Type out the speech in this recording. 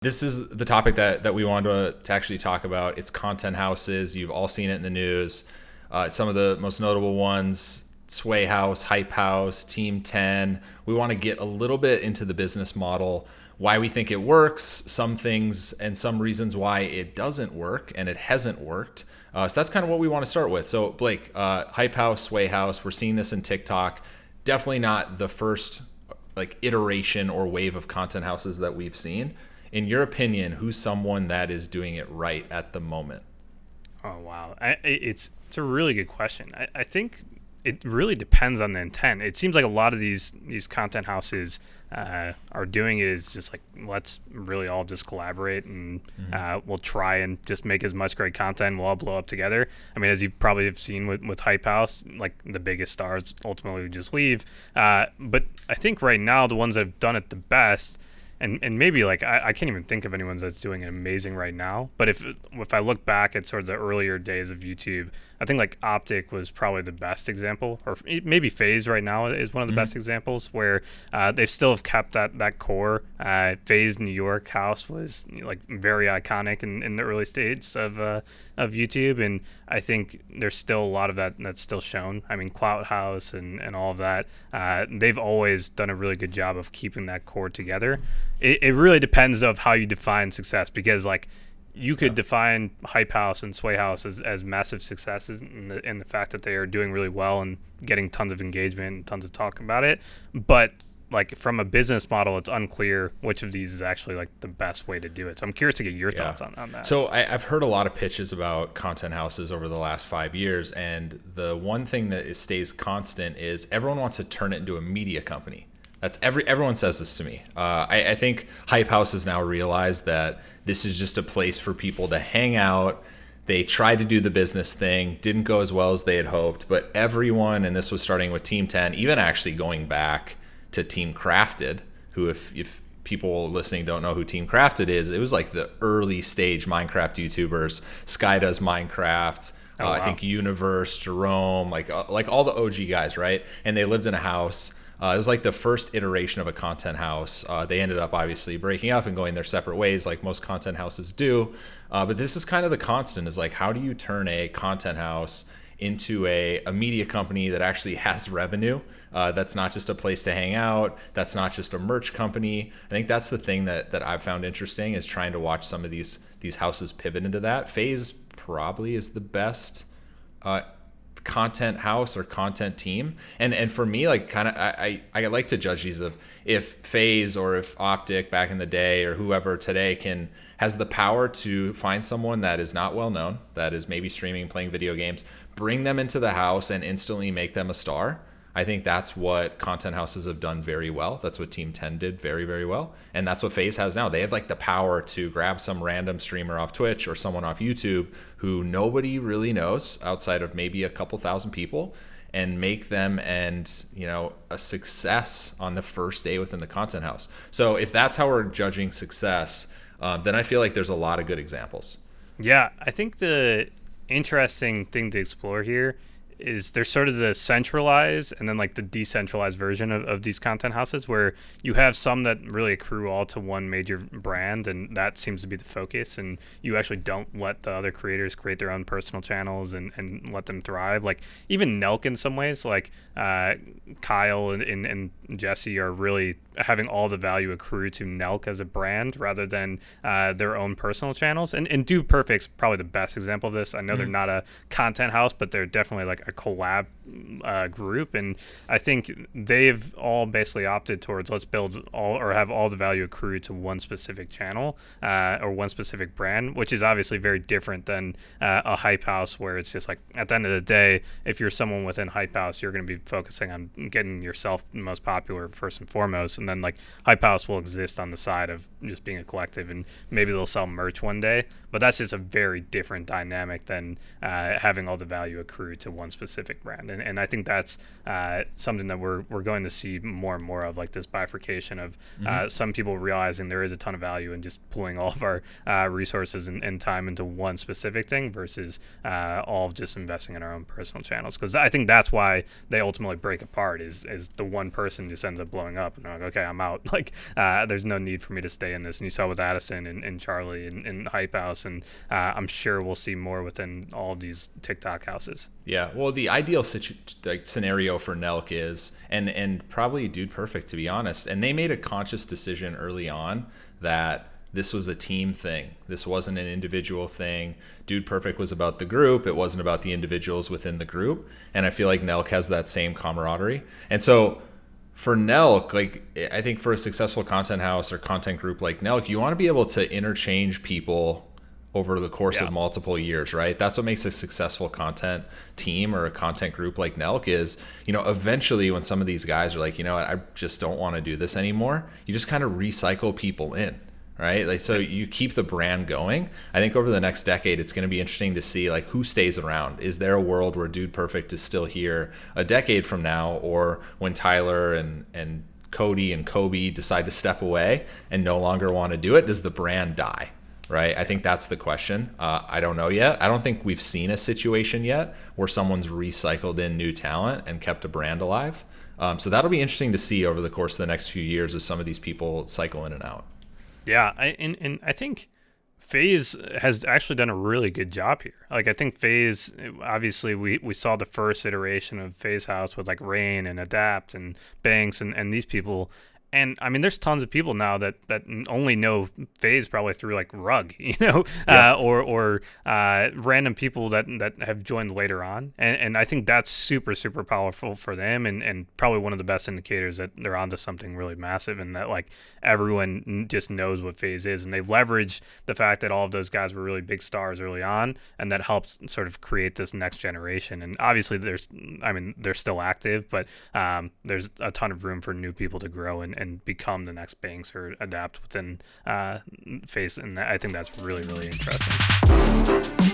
This is the topic that we wanted to actually talk about. It's content houses. You've all seen it in the news. Some of the most notable ones: Sway House, Hype House, Team 10. We want to get a little bit into the business model, why we think it works, some things and some reasons why it doesn't work and it hasn't worked. So that's kind of what we want to start with. So Blake, Hype House, Sway House, we're seeing this in TikTok. Definitely not the first like iteration or wave of content houses that we've seen. In your opinion, who's someone that is doing it right at the moment? Oh wow, it's a really good question. I think it really depends on the intent. It seems like a lot of these content houses are doing it is just like, let's really all just collaborate and we'll try and just make as much great content. We'll all blow up together. I mean, as you probably have seen with Hype House, like the biggest stars ultimately just leave. But I think right now the ones that have done it the best. And maybe like I can't even think of anyone that's doing it amazing right now. But if I look back at sort of the earlier days of YouTube, I think like Optic was probably the best example, or maybe FaZe right now is one of the best examples where they still have kept that core. FaZe New York House was like very iconic in the early stages of YouTube, and I think there's still a lot of that's still shown. I mean, Clout House and all of that, they've always done a really good job of keeping that core together. It really depends of how you define success, because like you could define Hype House and Sway House as massive successes in the fact that they are doing really well and getting tons of engagement and tons of talk about it. But like from a business model, it's unclear which of these is actually like the best way to do it. So I'm curious to get your thoughts on that. So I've heard a lot of pitches about content houses over the last 5 years. And the one thing that stays constant is everyone wants to turn it into a media company. Everyone says this to me. I think Hype House has now realized that this is just a place for people to hang out. They tried to do the business thing, didn't go as well as they had hoped, but everyone, and this was starting with Team 10, even actually going back to Team Crafted, who if people listening don't know who Team Crafted is, it was like the early stage Minecraft YouTubers. Sky does Minecraft. Wow. I think Universe, Jerome, like all the OG guys, right? And they lived in a house. It was like the first iteration of a content house. They ended up obviously breaking up and going their separate ways like most content houses do. But this is kind of the constant, is like, how do you turn a content house into a media company that actually has revenue? That's not just a place to hang out. That's not just a merch company. I think that's the thing that I've found interesting, is trying to watch some of these houses pivot into that. FaZe probably is the best content house or content team, and for me, like kind of I like to judge these of if FaZe or if Optic back in the day or whoever today has the power to find someone that is not well known, that is maybe streaming, playing video games, bring them into the house and instantly make them a star. I think that's what content houses have done very well. That's what Team 10 did very, very well. And that's what FaZe has now. They have like the power to grab some random streamer off Twitch or someone off YouTube who nobody really knows outside of maybe a couple thousand people, and make them a success on the first day within the content house. So if that's how we're judging success, then I feel like there's a lot of good examples. Yeah, I think the interesting thing to explore here is there's sort of the centralized and then like the decentralized version of these content houses, where you have some that really accrue all to one major brand, and that seems to be the focus, and you actually don't let the other creators create their own personal channels and let them thrive. Like even Nelk in some ways, like Kyle and Jesse are really having all the value accrue to Nelk as a brand rather than their own personal channels. And Dude Perfect's probably the best example of this. I know they're not a content house, but they're definitely like a collab group, and I think they've all basically opted towards, let's build all or have all the value accrue to one specific channel or one specific brand, which is obviously very different than a Hype House, where it's just like, at the end of the day, if you're someone within Hype House, you're going to be focusing on getting yourself most popular first and foremost, and then like Hype House will exist on the side of just being a collective, and maybe they'll sell merch one day, but that's just a very different dynamic than having all the value accrue to one specific brand. And I think that's something that we're going to see more and more of, like this bifurcation of some people realizing there is a ton of value in just pulling all of our resources and time into one specific thing versus all of just investing in our own personal channels. Because I think that's why they ultimately break apart, is the one person just ends up blowing up and they're like, okay, I'm out. Like, there's no need for me to stay in this. And you saw with Addison and Charlie and Hype House, and I'm sure we'll see more within all of these TikTok houses. Yeah, well, the ideal scenario for Nelk is, and probably Dude Perfect, to be honest, and they made a conscious decision early on that this was a team thing. This wasn't an individual thing. Dude Perfect was about the group. It wasn't about the individuals within the group. And I feel like Nelk has that same camaraderie. And so for Nelk, like, I think for a successful content house or content group like Nelk, you want to be able to interchange people over the course of multiple years, right? That's what makes a successful content team or a content group like Nelk is, eventually when some of these guys are like, you know what, I just don't want to do this anymore, you just kind of recycle people in, right? Like, so you keep the brand going. I think over the next decade, it's going to be interesting to see like who stays around. Is there a world where Dude Perfect is still here a decade from now, or when Tyler and Cody and Kobe decide to step away and no longer want to do it, does the brand die? Right? I think that's the question. I don't know yet. I don't think we've seen a situation yet where someone's recycled in new talent and kept a brand alive. So that'll be interesting to see over the course of the next few years as some of these people cycle in and out. Yeah, and I think FaZe has actually done a really good job here. Like, I think FaZe, obviously we saw the first iteration of FaZe House with like Rain and Adapt and Banks and these people. And I mean, there's tons of people now that only know FaZe probably through like Rug, or random people that have joined later on. And I think that's super, super powerful for them, and probably one of the best indicators that they're onto something really massive, and that like everyone just knows what FaZe is, and they've leveraged the fact that all of those guys were really big stars early on, and that helps sort of create this next generation. And obviously they're still active, but there's a ton of room for new people to grow and become the next Banks or Adapt within FaZe, and I think that's really, really interesting.